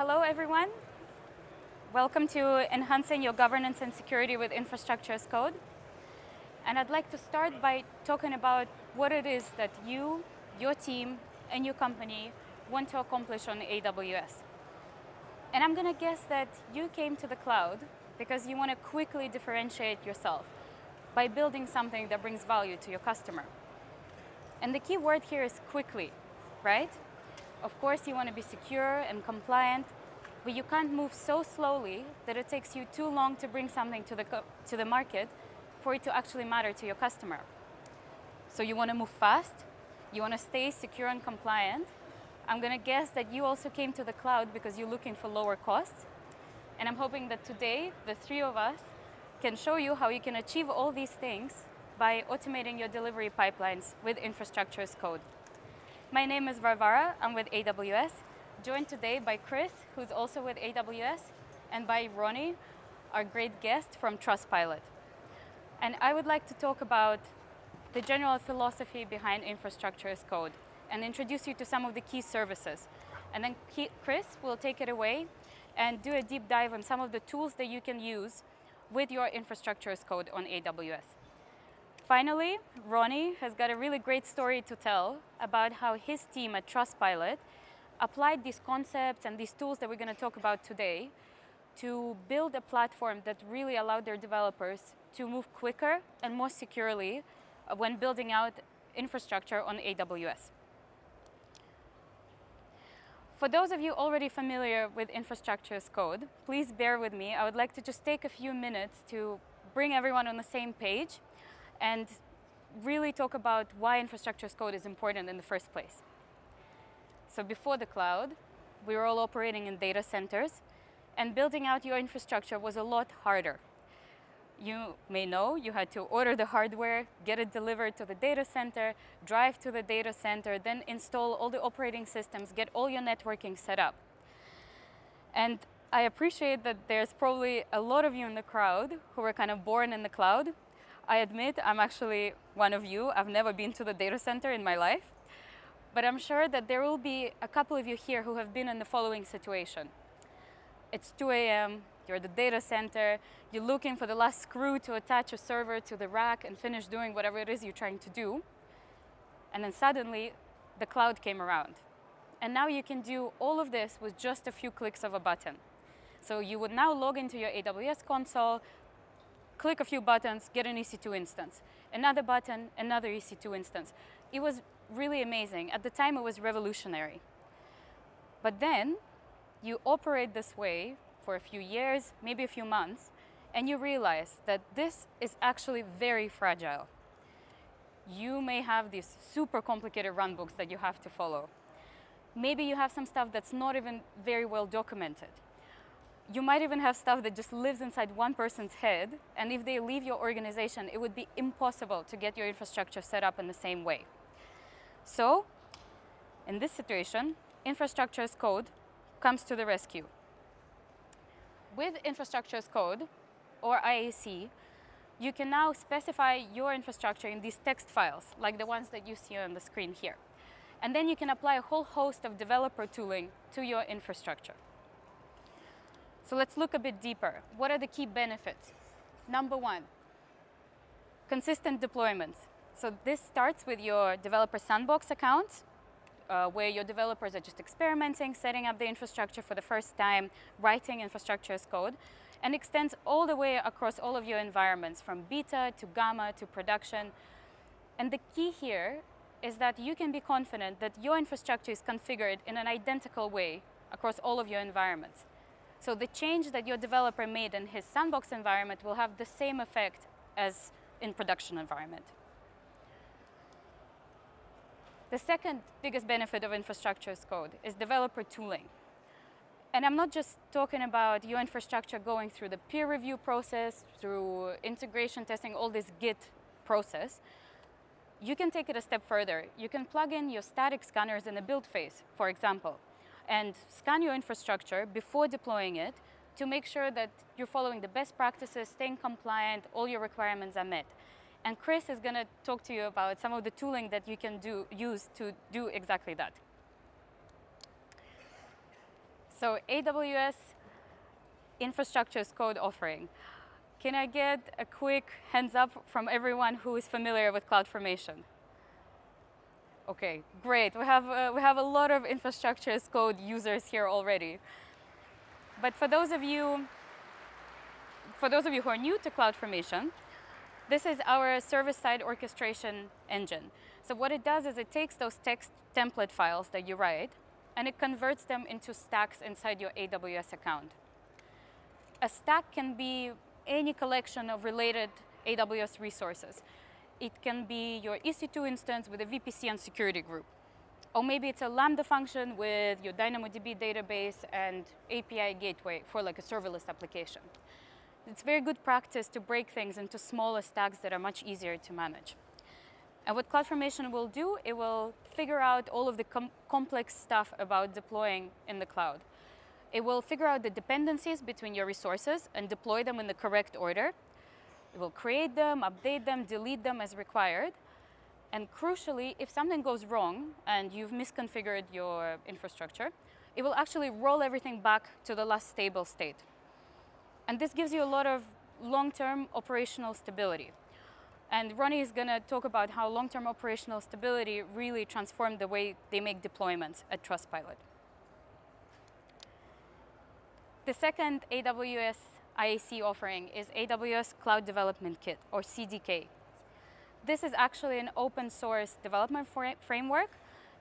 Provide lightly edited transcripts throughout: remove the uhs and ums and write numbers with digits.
Hello, everyone. Welcome to Enhancing Your Governance and Security with Infrastructure as Code. And I'd like to start by talking about what it is that you, your team, and your company want to accomplish on AWS. And I'm going to guess that you came to the cloud because you want to quickly differentiate yourself by building something that brings value to your customer. And the key word here is quickly, right? Of course, you want to be secure and compliant, but you can't move so slowly that it takes you too long to bring something to the market for it to actually matter to your customer. So you want to move fast, you want to stay secure and compliant. I'm going to guess that you also came to the cloud because you're looking for lower costs. And I'm hoping that today, the three of us can show you how you can achieve all these things by automating your delivery pipelines with infrastructure as code. My name is Varvara, I'm with AWS, joined today by Chris, who's also with AWS, and by Ronnie, our great guest from Trustpilot. And I would like to talk about the general philosophy behind infrastructure as code and introduce you to some of the key services. And then Chris will take it away and do a deep dive on some of the tools that you can use with your infrastructure as code on AWS. Finally, Ronnie has got a really great story to tell about how his team at Trustpilot applied these concepts and these tools that we're going to talk about today to build a platform that really allowed their developers to move quicker and more securely when building out infrastructure on AWS. For those of you already familiar with infrastructure as code, please bear with me. I would like to just take a few minutes to bring everyone on the same page and really talk about why infrastructure as code is important in the first place. So before the cloud, we were all operating in data centers, and building out your infrastructure was a lot harder. You may know you had to order the hardware, get it delivered to the data center, drive to the data center, then install all the operating systems, get all your networking set up. And I appreciate that there's probably a lot of you in the crowd who were kind of born in the cloud. I admit I'm actually one of you. I've never been to the data center in my life. But I'm sure that there will be a couple of you here who have been in the following situation. It's 2 a.m., you're at the data center, you're looking for the last screw to attach a server to the rack and finish doing whatever it is you're trying to do. And then suddenly, the cloud came around. And now you can do all of this with just a few clicks of a button. So you would now log into your AWS console, click a few buttons, get an EC2 instance. Another button, another EC2 instance. It was really amazing. At the time, it was revolutionary. But then, you operate this way for a few years, maybe a few months, and you realize that this is actually very fragile. You may have these super complicated runbooks that you have to follow. Maybe you have some stuff that's not even very well documented. You might even have stuff that just lives inside one person's head, and if they leave your organization, it would be impossible to get your infrastructure set up in the same way. So, in this situation, infrastructure as code comes to the rescue. With infrastructure as code, or IAC, you can now specify your infrastructure in these text files, like the ones that you see on the screen here. And then you can apply a whole host of developer tooling to your infrastructure. So let's look a bit deeper. What are the key benefits? Number one, consistent deployments. So this starts with your developer sandbox accounts, where your developers are just experimenting, setting up the infrastructure for the first time, writing infrastructure as code, and extends all the way across all of your environments, from beta to gamma to production. And the key here is that you can be confident that your infrastructure is configured in an identical way across all of your environments. So the change that your developer made in his sandbox environment will have the same effect as in production environment. The second biggest benefit of infrastructure as code is developer tooling. And I'm not just talking about your infrastructure going through the peer review process, through integration testing, all this Git process. You can take it a step further. You can plug in your static scanners in the build phase, for example, and scan your infrastructure before deploying it to make sure that you're following the best practices, staying compliant, all your requirements are met. And Chris is going to talk to you about some of the tooling that you can use to do exactly that. So AWS infrastructure as code offering. Can I get a quick hands up from everyone who is familiar with CloudFormation? Okay, great. We have a lot of infrastructure as code users here already. But for those of you who are new to CloudFormation, this is our server-side orchestration engine. So what it does is it takes those text template files that you write, and it converts them into stacks inside your AWS account. A stack can be any collection of related AWS resources. It can be your EC2 instance with a VPC and security group. Or maybe it's a Lambda function with your DynamoDB database and API gateway for like a serverless application. It's very good practice to break things into smaller stacks that are much easier to manage. And what CloudFormation will do, it will figure out all of the complex stuff about deploying in the cloud. It will figure out the dependencies between your resources and deploy them in the correct order. It will create them, update them, delete them as required. And crucially, if something goes wrong and you've misconfigured your infrastructure, it will actually roll everything back to the last stable state. And this gives you a lot of long-term operational stability. And Ronnie is going to talk about how long-term operational stability really transformed the way they make deployments at Trustpilot. The second AWS IAC offering is AWS Cloud Development Kit, or CDK. This is actually an open source development framework,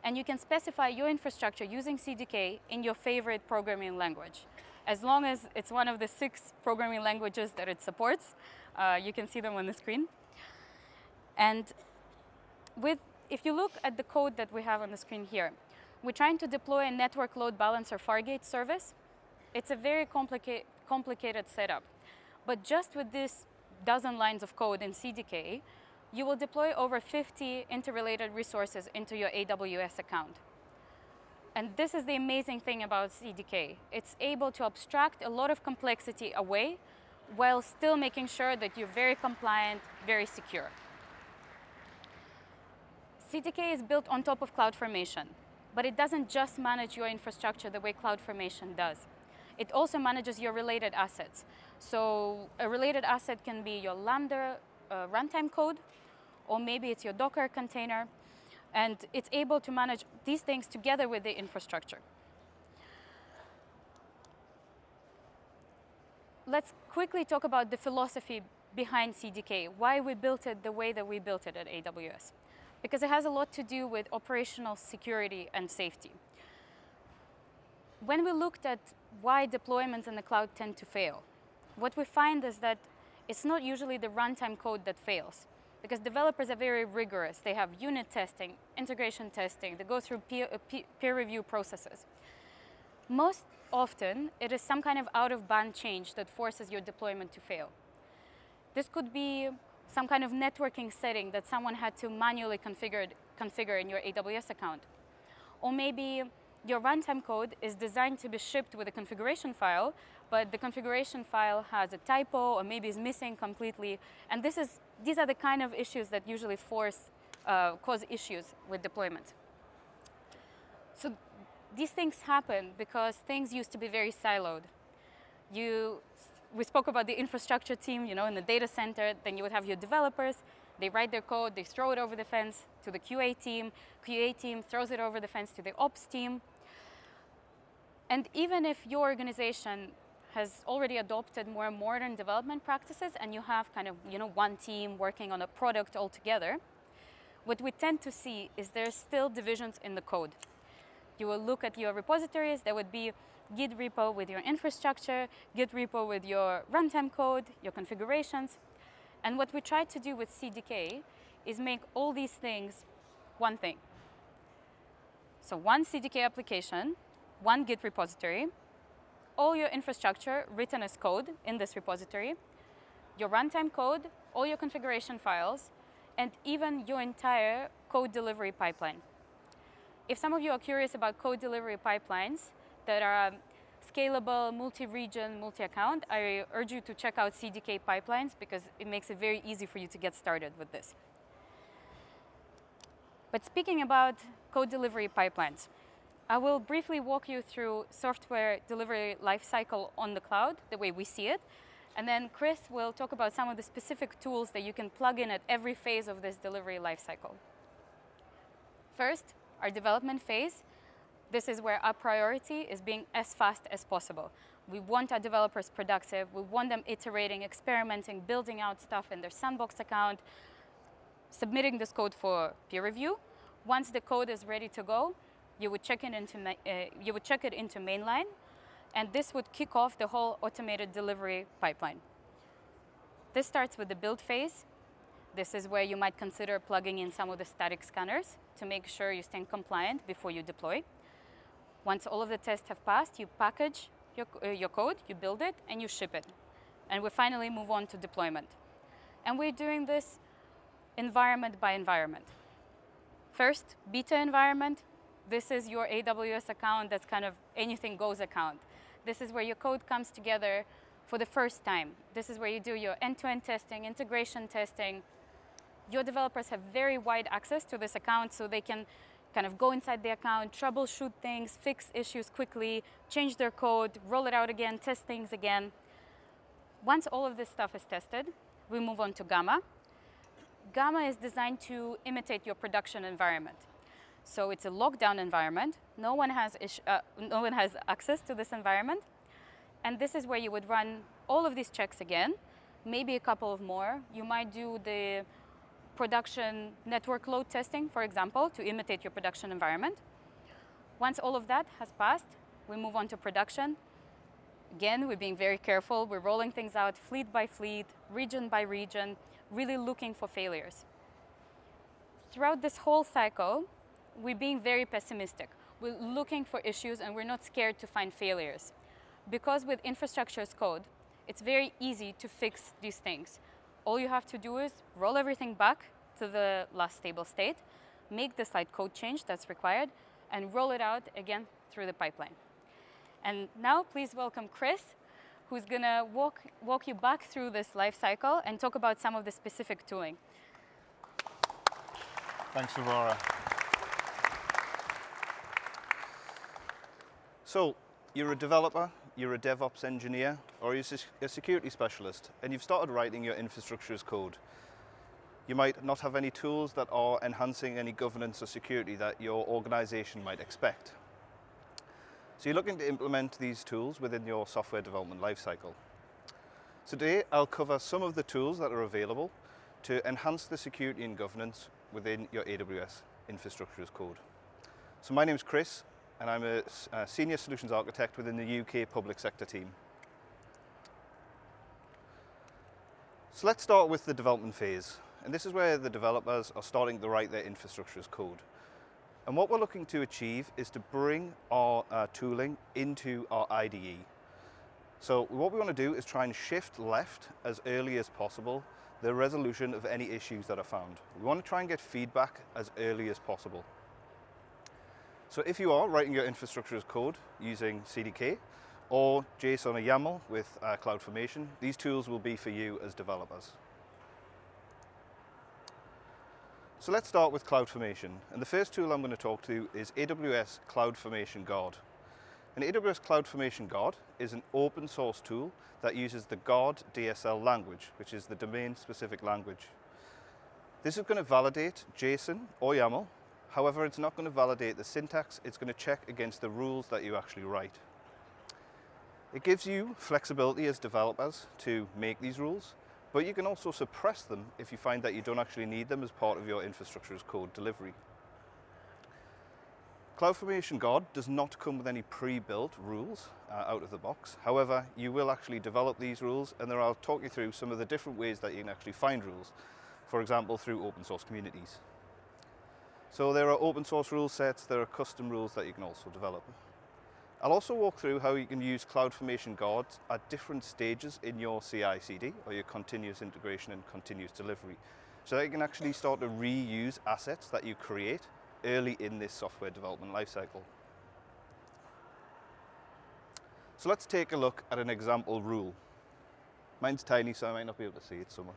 and you can specify your infrastructure using CDK in your favorite programming language. As long as it's one of the 6 programming languages that it supports, you can see them on the screen. And if you look at the code that we have on the screen here, we're trying to deploy a network load balancer Fargate service. It's a very complicated setup. But just with this dozen lines of code in CDK, you will deploy over 50 interrelated resources into your AWS account. And this is the amazing thing about CDK. It's able to abstract a lot of complexity away while still making sure that you're very compliant, very secure. CDK is built on top of CloudFormation, but it doesn't just manage your infrastructure the way CloudFormation does. It also manages your related assets. So a related asset can be your Lambda runtime code, or maybe it's your Docker container. And it's able to manage these things together with the infrastructure. Let's quickly talk about the philosophy behind CDK, why we built it the way that we built it at AWS. Because it has a lot to do with operational security and safety. When we looked at why deployments in the cloud tend to fail, what we find is that it's not usually the runtime code that fails. Because developers are very rigorous. They have unit testing, integration testing. They go through peer review processes. Most often, it is some kind of out-of-band change that forces your deployment to fail. This could be some kind of networking setting that someone had to manually configure in your AWS account. Or maybe your runtime code is designed to be shipped with a configuration file, but the configuration file has a typo or maybe is missing completely. And these are the kind of issues that usually cause issues with deployment. So these things happen because things used to be very siloed. We spoke about the infrastructure team, in the data center. Then you would have your developers. They write their code. They throw it over the fence to the QA team. QA team throws it over the fence to the ops team. And even if your organization has already adopted more modern development practices and you have kind of one team working on a product altogether, what we tend to see is there's still divisions in the code. You will look at your repositories. There would be Git repo with your infrastructure, Git repo with your runtime code, your configurations. And what we try to do with CDK is make all these things one thing. So one CDK application, one Git repository, all your infrastructure written as code in this repository, your runtime code, all your configuration files, and even your entire code delivery pipeline. If some of you are curious about code delivery pipelines that are scalable, multi-region, multi-account, I urge you to check out CDK pipelines because it makes it very easy for you to get started with this. But speaking about code delivery pipelines, I will briefly walk you through software delivery lifecycle on the cloud, the way we see it. And then Chris will talk about some of the specific tools that you can plug in at every phase of this delivery lifecycle. First, our development phase. This is where our priority is being as fast as possible. We want our developers productive. We want them iterating, experimenting, building out stuff in their sandbox account, submitting this code for peer review. Once the code is ready to go, you would check it into mainline, and this would kick off the whole automated delivery pipeline. This starts with the build phase. This is where you might consider plugging in some of the static scanners to make sure you stay compliant before you deploy. Once all of the tests have passed, you package your code, you build it, and you ship it. And we finally move on to deployment. And we're doing this environment by environment. First, beta environment. This is your AWS account that's kind of anything goes account. This is where your code comes together for the first time. This is where you do your end-to-end testing, integration testing. Your developers have very wide access to this account, so they can kind of go inside the account, troubleshoot things, fix issues quickly, change their code, roll it out again, test things again. Once all of this stuff is tested, we move on to Gamma. Gamma is designed to imitate your production environment. So it's a lockdown environment. No one has access to this environment. And this is where you would run all of these checks again, maybe a couple of more. You might do the production network load testing, for example, to imitate your production environment. Once all of that has passed, we move on to production. Again, we're being very careful. We're rolling things out fleet by fleet, region by region, really looking for failures. Throughout this whole cycle, we're being very pessimistic. We're looking for issues and we're not scared to find failures. Because with infrastructure as code, it's very easy to fix these things. All you have to do is roll everything back to the last stable state, make the slight code change that's required, and roll it out again through the pipeline. And now please welcome Chris, who's gonna walk you back through this life cycle and talk about some of the specific tooling. Thanks, Aurora. So, you're a developer, you're a DevOps engineer, or you're a security specialist, and you've started writing your infrastructure as code. You might not have any tools that are enhancing any governance or security that your organization might expect. So you're looking to implement these tools within your software development lifecycle. So today, I'll cover some of the tools that are available to enhance the security and governance within your AWS infrastructure as code. So my name's Chris, and I'm a senior solutions architect within the UK public sector team. So let's start with the development phase. And this is where the developers are starting to write their infrastructure as code. And what we're looking to achieve is to bring our tooling into our IDE. So what we want to do is try and shift left as early as possible the resolution of any issues that are found. We want to try and get feedback as early as possible. So if you are writing your infrastructure as code using CDK or JSON or YAML with CloudFormation, these tools will be for you as developers. So let's start with CloudFormation. And the first tool I'm going to talk to is AWS CloudFormation Guard. And AWS CloudFormation Guard is an open source tool that uses the Guard DSL language, which is the domain-specific language. This is going to validate JSON or YAML. However, it's not going to validate the syntax. It's going to check against the rules that you actually write. It gives you flexibility as developers to make these rules, but you can also suppress them if you find that you don't actually need them as part of your infrastructure as code delivery. CloudFormation Guard does not come with any pre-built rules out of the box. However, you will actually develop these rules, and I'll talk you through some of the different ways that you can actually find rules, for example, through open source communities. So there are open source rule sets, there are custom rules that you can also develop. I'll also walk through how you can use CloudFormation Guard at different stages in your CI/CD, or your continuous integration and continuous delivery, so that you can actually start to reuse assets that you create early in this software development lifecycle. So let's take a look at an example rule. Mine's tiny, so I might not be able to see it so much.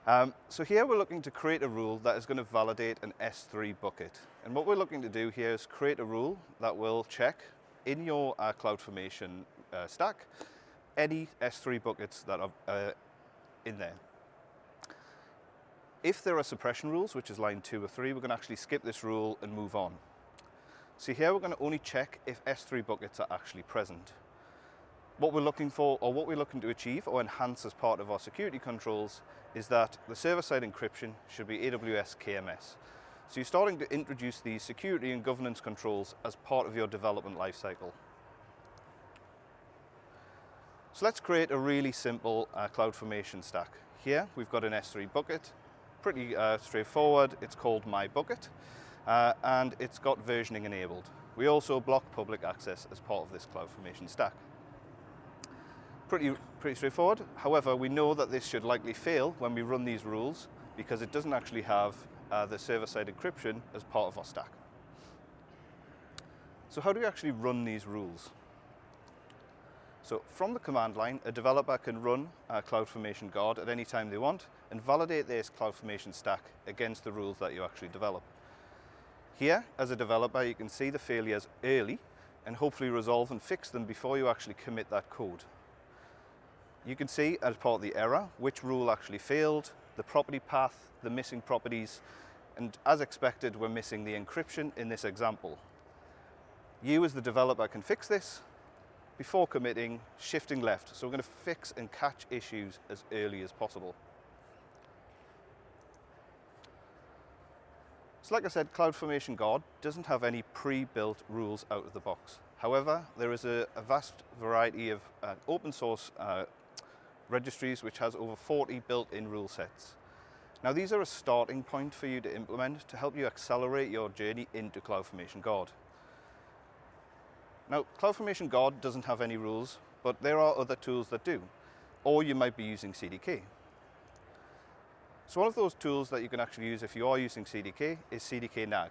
So here we're looking to create a rule that is going to validate an S3 bucket. And what we're looking to do here is create a rule that will check in your CloudFormation stack any S3 buckets that are in there. If there are suppression rules, which is line 2 or 3, we're going to actually skip this rule and move on. So here we're going to only check if S3 buckets are actually present. What we're looking for, or what we're looking to achieve or enhance as part of our security controls, is that the server-side encryption should be AWS KMS. So you're starting to introduce these security and governance controls as part of your development lifecycle. So let's create a really simple CloudFormation stack. Here we've got an S3 bucket, pretty straightforward. It's called my bucket, and it's got versioning enabled. We also block public access as part of this CloudFormation stack. Pretty straightforward. However, we know that this should likely fail when we run these rules because it doesn't actually have the server-side encryption as part of our stack. So how do we actually run these rules? So from the command line, a developer can run CloudFormation Guard at any time they want and validate this CloudFormation stack against the rules that you actually develop. Here, as a developer, you can see the failures early and hopefully resolve and fix them before you actually commit that code. You can see as part of the error which rule actually failed, the property path, the missing properties, and as expected, we're missing the encryption in this example. You as the developer can fix this before committing, shifting left. So we're going to fix and catch issues as early as possible. So like I said, CloudFormation Guard doesn't have any pre-built rules out of the box. However, there is a vast variety of open source registries which has over 40 built-in rule sets. Now these are a starting point for you to implement to help you accelerate your journey into CloudFormation Guard. Now CloudFormation Guard doesn't have any rules, but there are other tools that do, or you might be using CDK. So one of those tools that you can actually use if you are using CDK is cdk-nag.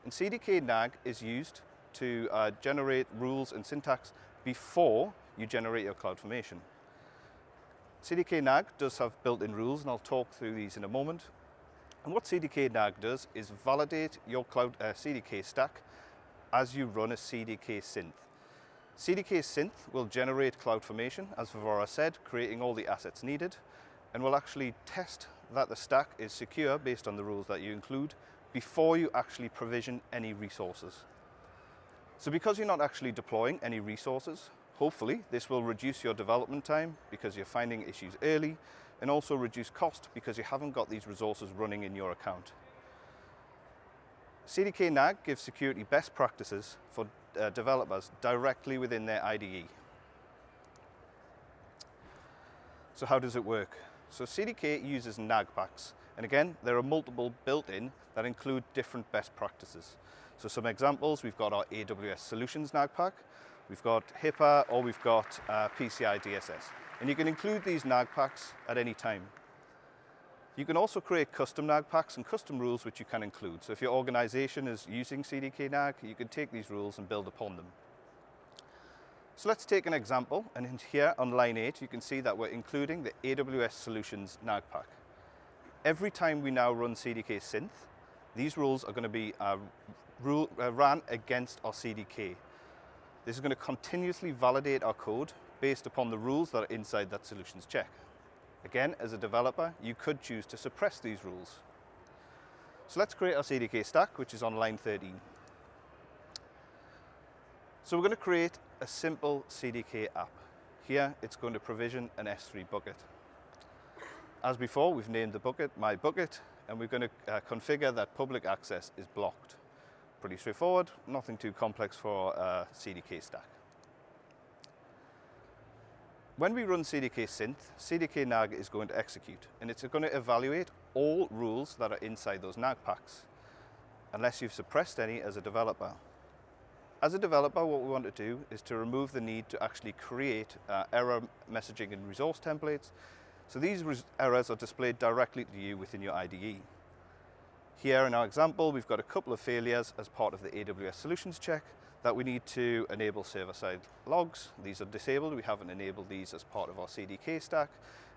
And cdk-nag is used to generate rules and syntax before you generate your CloudFormation. cdk-nag does have built-in rules, and I'll talk through these in a moment. And what cdk-nag does is validate your CDK stack as you run a CDK synth. CDK synth will generate CloudFormation, as Vivara said, creating all the assets needed, and will actually test that the stack is secure based on the rules that you include before you actually provision any resources. So because you're not actually deploying any resources, hopefully this will reduce your development time because you're finding issues early, and also reduce cost because you haven't got these resources running in your account. cdk-nag gives security best practices for developers directly within their IDE. So how does it work? So CDK uses nag packs, and again there are multiple built-in that include different best practices. So some examples, we've got our AWS Solutions nag pack, we've got HIPAA, or we've got PCI DSS. And you can include these nag packs at any time. You can also create custom nag packs and custom rules which you can include. So if your organization is using cdk-nag, you can take these rules and build upon them. So let's take an example, and in here on line 8 you can see that we're including the AWS Solutions nag pack. Every time we now run CDK synth, these rules are going to be ran against our CDK. This is going to continuously validate our code based upon the rules that are inside that solutions check. Again, as a developer, you could choose to suppress these rules. So let's create our CDK stack, which is on line 13. So we're going to create a simple CDK app. Here, it's going to provision an S3 bucket. As before, we've named the bucket my bucket, and we're going to configure that public access is blocked. Pretty straightforward, nothing too complex for a CDK stack. When we run CDK synth, cdk-nag is going to execute, and it's going to evaluate all rules that are inside those nag packs, unless you've suppressed any as a developer. As a developer, what we want to do is to remove the need to actually create error messaging and resource templates. So these errors are displayed directly to you within your IDE. Here in our example, we've got a couple of failures as part of the AWS solutions check that we need to enable server-side logs. These are disabled. We haven't enabled these as part of our CDK stack.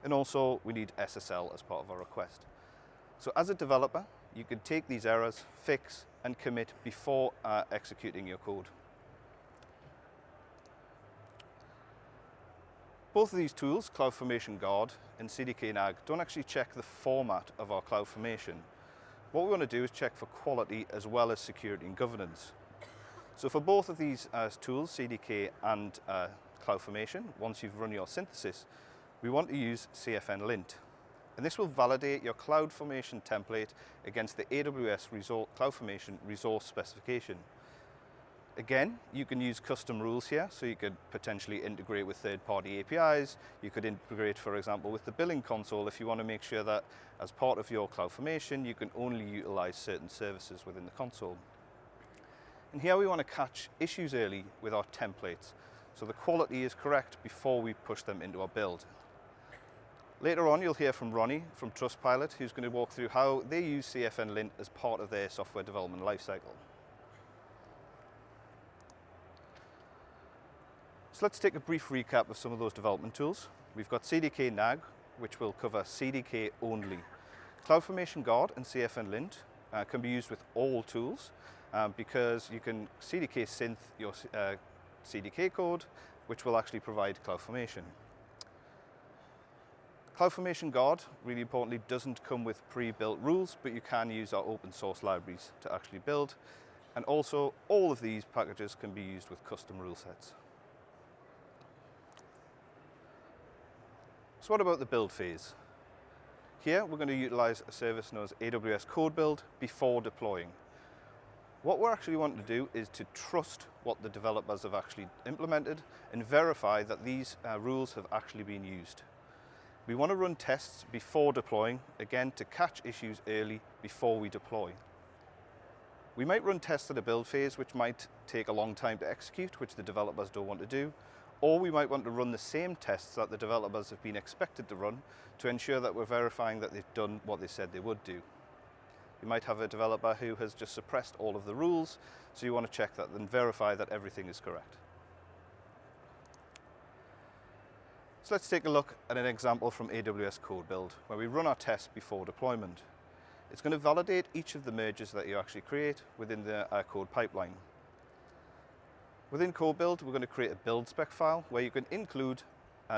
And also we need SSL as part of our request. So as a developer, you can take these errors, fix, and commit before executing your code. Both of these tools, CloudFormation Guard and cdk-nag, don't actually check the format of our CloudFormation. What we want to do is check for quality as well as security and governance. So for both of these tools, CDK and CloudFormation, once you've run your synthesis, we want to use cfn-lint. And this will validate your CloudFormation template against the AWS CloudFormation resource specification. Again, you can use custom rules here, so you could potentially integrate with third-party APIs. You could integrate, for example, with the billing console if you want to make sure that as part of your CloudFormation, you can only utilize certain services within the console. And here we want to catch issues early with our templates, so the quality is correct before we push them into our build. Later on, you'll hear from Ronnie from Trustpilot, who's going to walk through how they use cfn-lint as part of their software development lifecycle. So let's take a brief recap of some of those development tools. We've got cdk-nag, which will cover CDK only. CloudFormation Guard and cfn-lint can be used with all tools because you can CDK synth your CDK code, which will actually provide CloudFormation. CloudFormation Guard, really importantly, doesn't come with pre-built rules, but you can use our open source libraries to actually build. And also, all of these packages can be used with custom rule sets. So what about the build phase? Here, we're going to utilize a service known as AWS Code Build before deploying. What we're actually wanting to do is to trust what the developers have actually implemented and verify that these rules have actually been used. We want to run tests before deploying, again, to catch issues early before we deploy. We might run tests at a build phase, which might take a long time to execute, which the developers don't want to do. Or we might want to run the same tests that the developers have been expected to run to ensure that we're verifying that they've done what they said they would do. You might have a developer who has just suppressed all of the rules, so you want to check that and verify that everything is correct. So let's take a look at an example from AWS Code Build, where we run our tests before deployment. It's going to validate each of the merges that you actually create within the code pipeline. Within Code Build, we're going to create a build spec file where you can include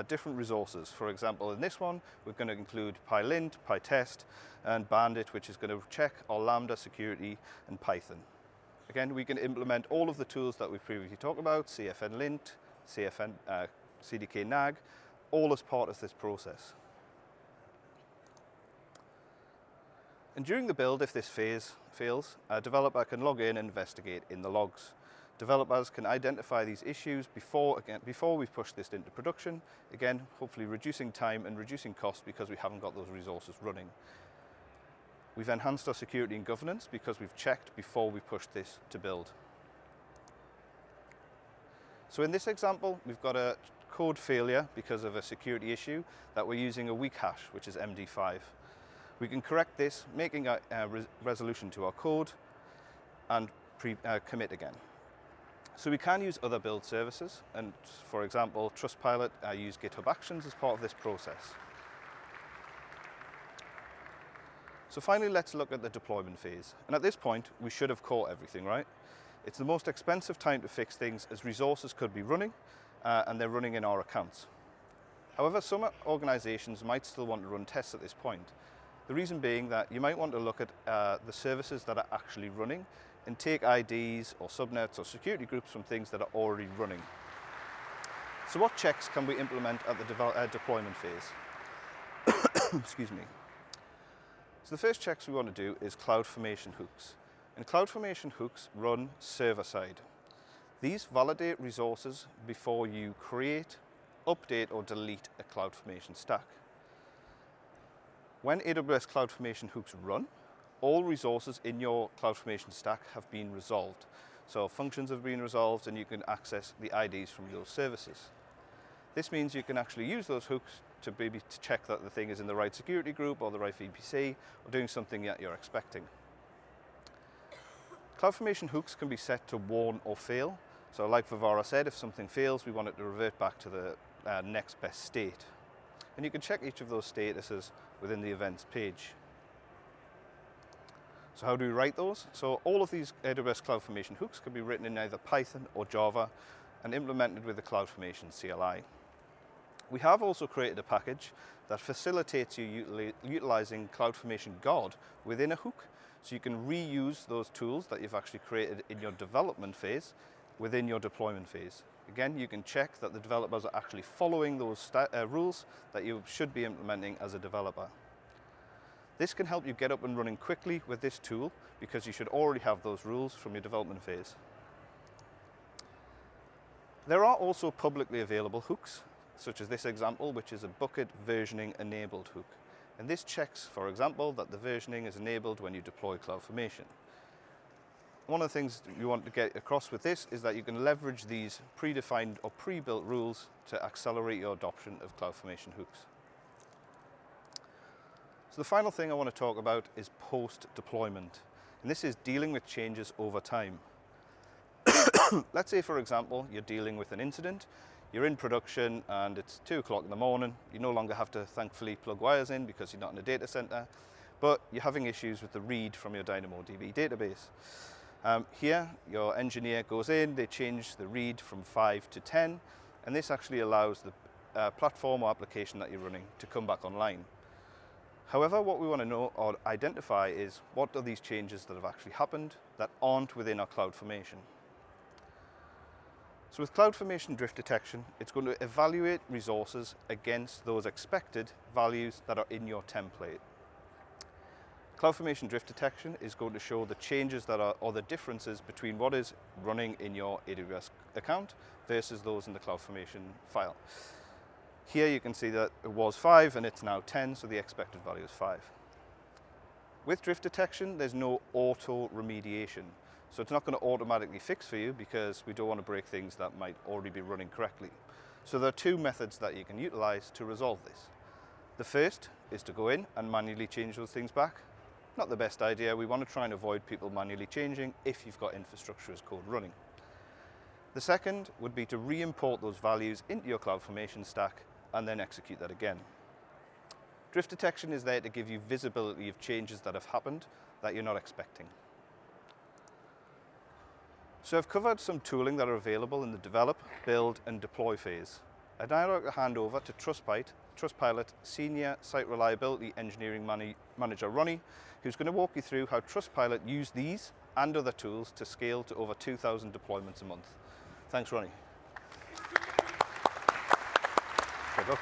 different resources. For example, in this one, we're going to include PyLint, PyTest, and Bandit, which is going to check our Lambda security, and Python. Again, we can implement all of the tools that we've previously talked about, cfn-lint, cdk-nag, all as part of this process. And during the build, if this phase fails, a developer can log in and investigate in the logs. Developers can identify these issues before we push this into production, again, hopefully reducing time and reducing cost because we haven't got those resources running. We've enhanced our security and governance because we've checked before we pushed this to build. So in this example, we've got a code failure because of a security issue that we're using a weak hash, which is MD5. We can correct this, making a resolution to our code and commit again. So we can use other build services, and for example, Trustpilot use GitHub Actions as part of this process. So finally, let's look at the deployment phase. And at this point, we should have caught everything, right? It's the most expensive time to fix things as resources could be running, and they're running in our accounts. However, some organizations might still want to run tests at this point. The reason being that you might want to look at the services that are actually running and take IDs or subnets or security groups from things that are already running. So what checks can we implement at the deployment phase? Excuse me. So the first checks we want to do is CloudFormation hooks. And CloudFormation hooks run server-side. These validate resources before you create, update, or delete a CloudFormation stack. When AWS CloudFormation hooks run, all resources in your CloudFormation stack have been resolved. So functions have been resolved and you can access the IDs from those services. This means you can actually use those hooks to maybe check that the thing is in the right security group or the right VPC or doing something that you're expecting. CloudFormation hooks can be set to warn or fail. So like Vivara said, if something fails, we want it to revert back to the next best state. And you can check each of those statuses within the events page. So how do we write those? So all of these AWS CloudFormation hooks can be written in either Python or Java and implemented with the CloudFormation CLI. We have also created a package that facilitates you utilizing CloudFormation Guard within a hook, so you can reuse those tools that you've actually created in your development phase within your deployment phase. Again, you can check that the developers are actually following those rules that you should be implementing as a developer. This can help you get up and running quickly with this tool because you should already have those rules from your development phase. There are also publicly available hooks, such as this example, which is a bucket versioning enabled hook. And this checks, for example, that the versioning is enabled when you deploy CloudFormation. One of the things you want to get across with this is that you can leverage these predefined or pre-built rules to accelerate your adoption of CloudFormation hooks. So the final thing I want to talk about is post-deployment. And this is dealing with changes over time. Let's say, for example, you're dealing with an incident, you're in production and it's 2 o'clock in the morning. You no longer have to, thankfully, plug wires in because you're not in a data center, but you're having issues with the read from your DynamoDB database. Here, your engineer goes in, they change the read from 5 to 10, and this actually allows the platform or application that you're running to come back online. However, what we want to know or identify is what are these changes that have actually happened that aren't within our CloudFormation. So with CloudFormation drift detection, it's going to evaluate resources against those expected values that are in your template. CloudFormation drift detection is going to show the changes that are, or the differences between what is running in your AWS account versus those in the CloudFormation file. Here you can see that it was 5 and it's now 10, so the expected value is 5. With drift detection, there's no auto remediation. So it's not going to automatically fix for you because we don't want to break things that might already be running correctly. So there are 2 methods that you can utilize to resolve this. The first is to go in and manually change those things back. Not the best idea. We want to try and avoid people manually changing if you've got infrastructure as code running. The second would be to re-import those values into your CloudFormation stack and then execute that again. Drift detection is there to give you visibility of changes that have happened that you're not expecting. So I've covered some tooling that are available in the develop, build and deploy phase. I'd now like to hand over to Trustpilot Senior Site Reliability Engineering Manager Ronnie, who's going to walk you through how Trustpilot use these and other tools to scale to over 2,000 deployments a month. Thanks, Ronnie. Good luck.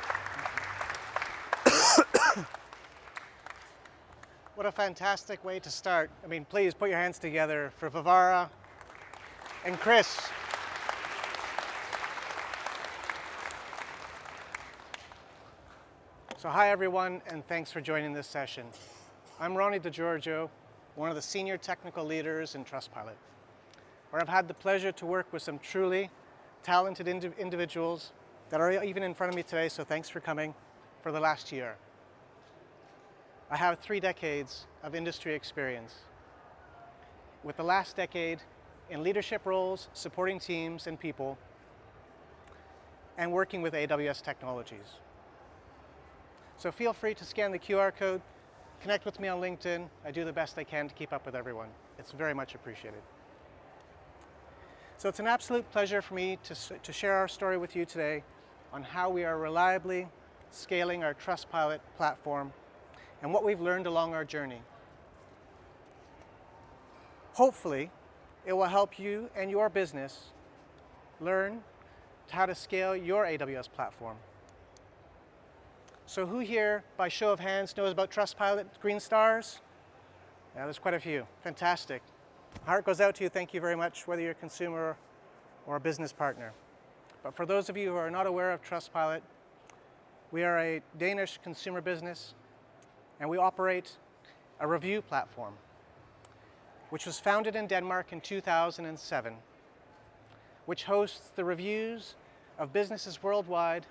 What a fantastic way to start. I mean, please put your hands together for Vivara and Chris. So hi everyone, and thanks for joining this session. I'm Ronnie DiGiorgio, one of the senior technical leaders in Trustpilot, where I've had the pleasure to work with some truly talented individuals that are even in front of me today, so thanks for coming, for the last year. I have 3 decades of industry experience, with the last decade in leadership roles, supporting teams and people, and working with AWS technologies. So feel free to scan the QR code, connect with me on LinkedIn. I do the best I can to keep up with everyone. It's very much appreciated. So it's an absolute pleasure for me to share our story with you today on how we are reliably scaling our Trustpilot platform and what we've learned along our journey. Hopefully, it will help you and your business learn how to scale your AWS platform. So who here, by show of hands, knows about Trustpilot, green stars? Yeah, there's quite a few. Fantastic. Heart goes out to you. Thank you very much, whether you're a consumer or a business partner. But for those of you who are not aware of Trustpilot, we are a Danish consumer business, and we operate a review platform, which was founded in Denmark in 2007, which hosts the reviews of businesses worldwide.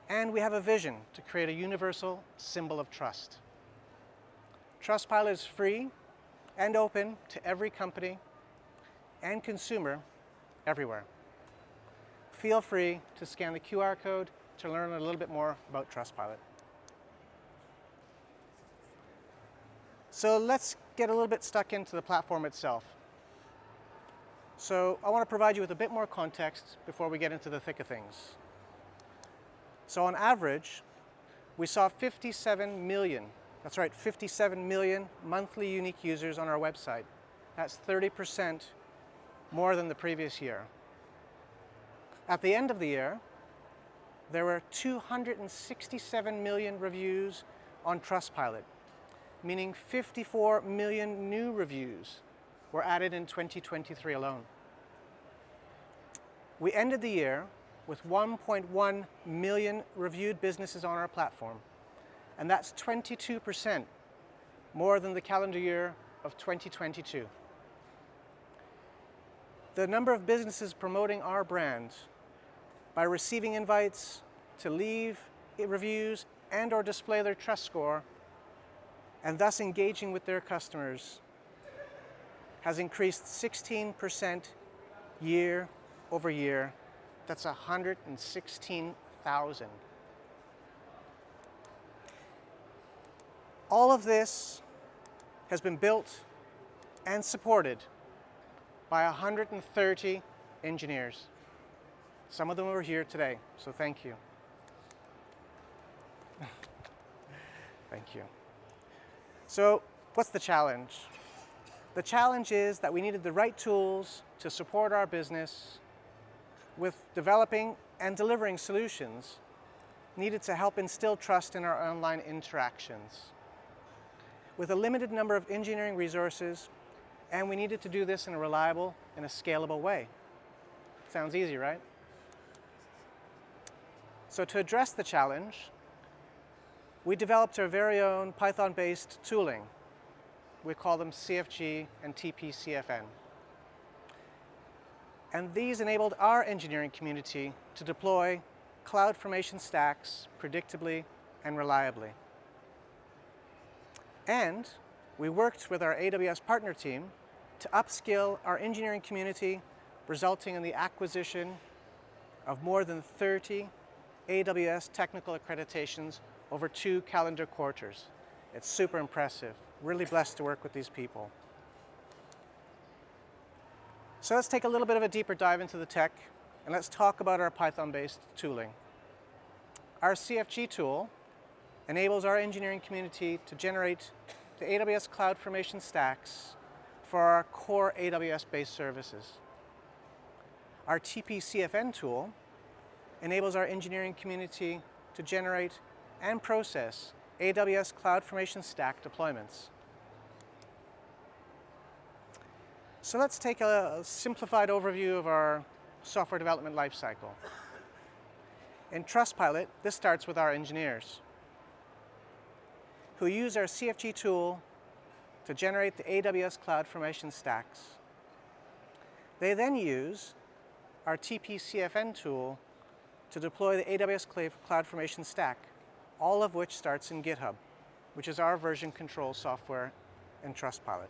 And we have a vision to create a universal symbol of trust. Trustpilot is free and open to every company and consumer everywhere. Feel free to scan the QR code to learn a little bit more about Trustpilot. So let's get a little bit stuck into the platform itself. So I want to provide you with a bit more context before we get into the thick of things. So on average, we saw 57 million, that's right, 57 million monthly unique users on our website. That's 30% more than the previous year. At the end of the year, there were 267 million reviews on Trustpilot, meaning 54 million new reviews were added in 2023 alone. We ended the year with 1.1 million reviewed businesses on our platform, and that's 22% more than the calendar year of 2022. The number of businesses promoting our brand by receiving invites to leave reviews and or display their trust score and thus engaging with their customers has increased 16% year over year. That's 116,000. All of this has been built and supported by 130 engineers. Some of them are here today, so thank you. Thank you. So what's the challenge? The challenge is that we needed the right tools to support our business with developing and delivering solutions needed to help instill trust in our online interactions. With a limited number of engineering resources, and we needed to do this in a reliable and a scalable way. Sounds easy, right? So to address the challenge, we developed our very own Python-based tooling. We call them CFG and TP-CFN. And these enabled our engineering community to deploy CloudFormation stacks predictably and reliably. And we worked with our AWS partner team to upskill our engineering community, resulting in the acquisition of more than 30 AWS technical accreditations over 2 calendar quarters. It's super impressive. Really blessed to work with these people. So let's take a little bit of a deeper dive into the tech, and let's talk about our Python-based tooling. Our CFG tool enables our engineering community to generate the AWS CloudFormation stacks for our core AWS-based services. Our TP-CFN tool enables our engineering community to generate and process AWS CloudFormation stack deployments. So let's take a simplified overview of our software development lifecycle. In Trustpilot, this starts with our engineers, who use our CFG tool to generate the AWS CloudFormation stacks. They then use our TP-CFN tool to deploy the AWS CloudFormation stack, all of which starts in GitHub, which is our version control software in Trustpilot,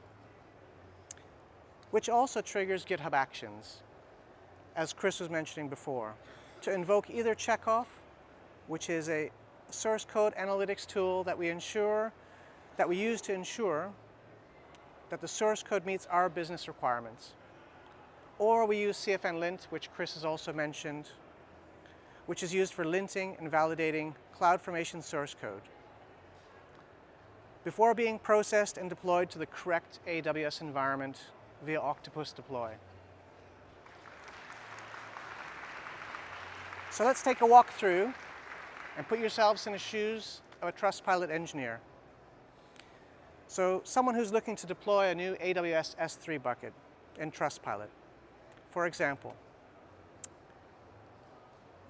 which also triggers GitHub Actions, as Chris was mentioning before, to invoke either Checkoff, which is a source code analytics tool that we use to ensure that the source code meets our business requirements, or we use cfn-lint, which Chris has also mentioned, which is used for linting and validating CloudFormation source code before being processed and deployed to the correct AWS environment via Octopus deploy. So let's take a walk through and put yourselves in the shoes of a Trustpilot engineer. So someone who's looking to deploy a new AWS S3 bucket in Trustpilot, for example,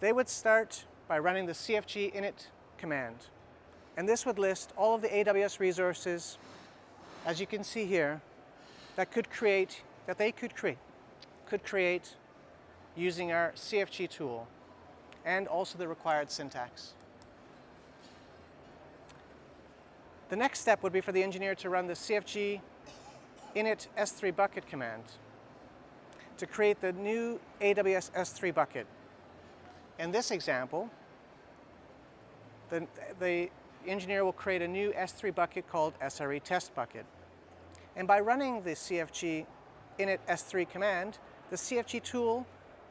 they would start by running the cfg init command. And this would list all of the AWS resources, as you can see here, that they could create using our CFG tool, and also the required syntax. The next step would be for the engineer to run the cfg init S3 bucket command. to create the new AWS S3 bucket. In this example, the engineer will create a new S3 bucket called SRE test bucket. And by running the cfg init S3 command, the cfg tool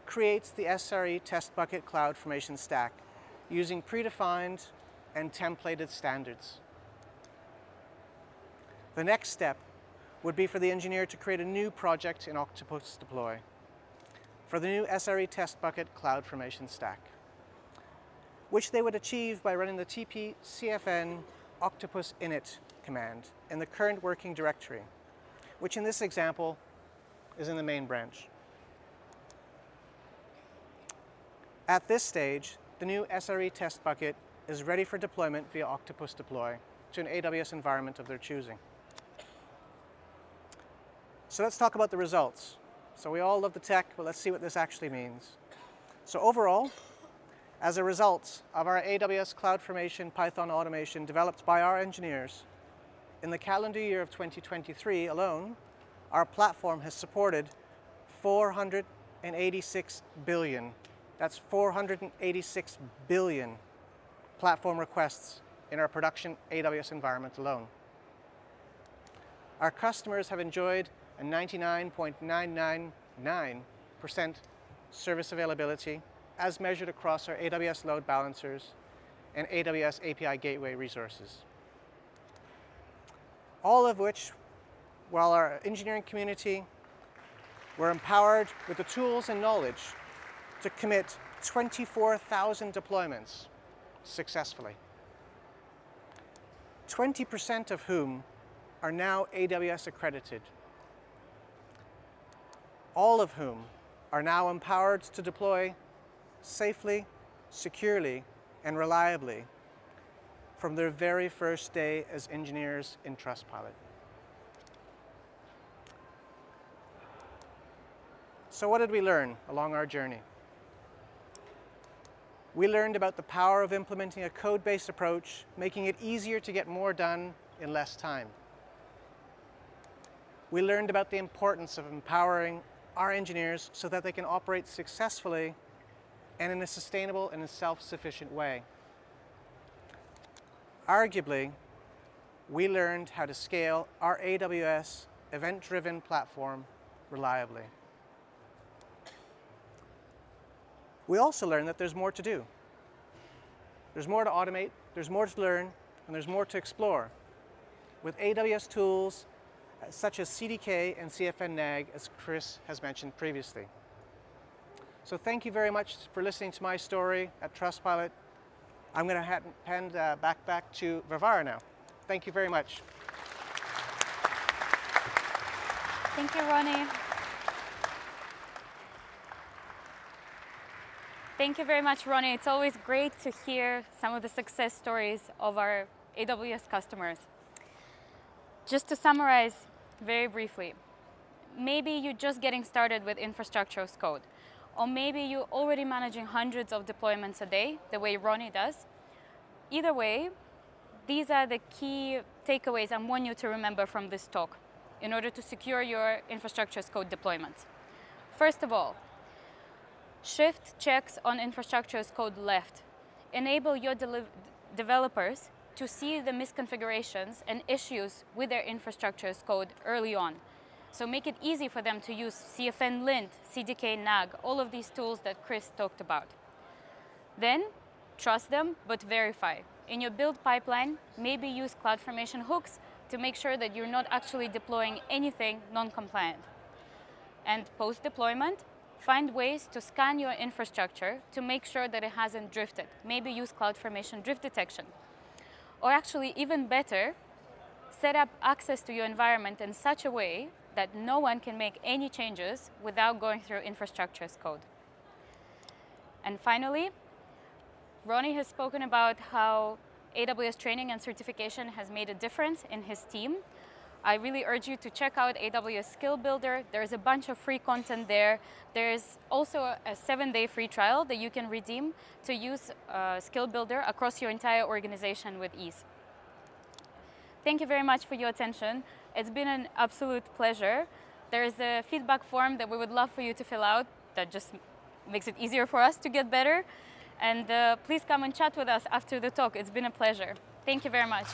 creates the SRE test bucket CloudFormation stack using predefined and templated standards. The next step would be for the engineer to create a new project in Octopus Deploy for the new SRE test bucket CloudFormation stack, which they would achieve by running the tp cfn octopus init command in the current working directory, which in this example is in the main branch. At this stage, the new SRE test bucket is ready for deployment via Octopus Deploy to an AWS environment of their choosing. So let's talk about the results. So we all love the tech, but let's see what this actually means. So overall, as a result of our AWS CloudFormation Python automation developed by our engineers, in the calendar year of 2023 alone, our platform has supported 486 billion. That's 486 billion platform requests in our production AWS environment alone. Our customers have enjoyed a 99.999% service availability as measured across our AWS load balancers and AWS API gateway resources. All of which, while our engineering community were empowered with the tools and knowledge to commit 24,000 deployments successfully, 20% of whom are now AWS accredited, all of whom are now empowered to deploy safely, securely, and reliably from their very first day as engineers in Trustpilot. So what did we learn along our journey? We learned about the power of implementing a code-based approach, making it easier to get more done in less time. We learned about the importance of empowering our engineers so that they can operate successfully and in a sustainable and self-sufficient way. Arguably, we learned how to scale our AWS event-driven platform reliably. We also learned that there's more to do. There's more to automate, there's more to learn, and there's more to explore with AWS tools such as CDK and cfn-guard, as Chris has mentioned previously. So thank you very much for listening to my story at Trustpilot. I'm going to hand back to Varvara now. Thank you very much. Thank you, Ronnie. Thank you very much, Ronnie. It's always great to hear some of the success stories of our AWS customers. Just to summarize very briefly, maybe you're just getting started with infrastructure as code, or maybe you're already managing hundreds of deployments a day, the way Ronnie does. Either way, these are the key takeaways I want you to remember from this talk in order to secure your infrastructure as code deployments. First of all, shift checks on infrastructure as code left. Enable your developers to see the misconfigurations and issues with their infrastructure as code early on. So make it easy for them to use cfn-lint, cdk-nag, all of these tools that Chris talked about. Then, trust them, but verify. In your build pipeline, maybe use CloudFormation hooks to make sure that you're not actually deploying anything non-compliant. And post-deployment, find ways to scan your infrastructure to make sure that it hasn't drifted. Maybe use CloudFormation drift detection. Or actually, even better, set up access to your environment in such a way that no one can make any changes without going through infrastructure as code. And finally, Ronnie has spoken about how AWS training and certification has made a difference in his team. I really urge you to check out AWS Skill Builder. There's a bunch of free content there. There's also a 7-day free trial that you can redeem to use Skill Builder across your entire organization with ease. Thank you very much for your attention. It's been an absolute pleasure. There's a feedback form that we would love for you to fill out that just makes it easier for us to get better. And please come and chat with us after the talk. It's been a pleasure. Thank you very much.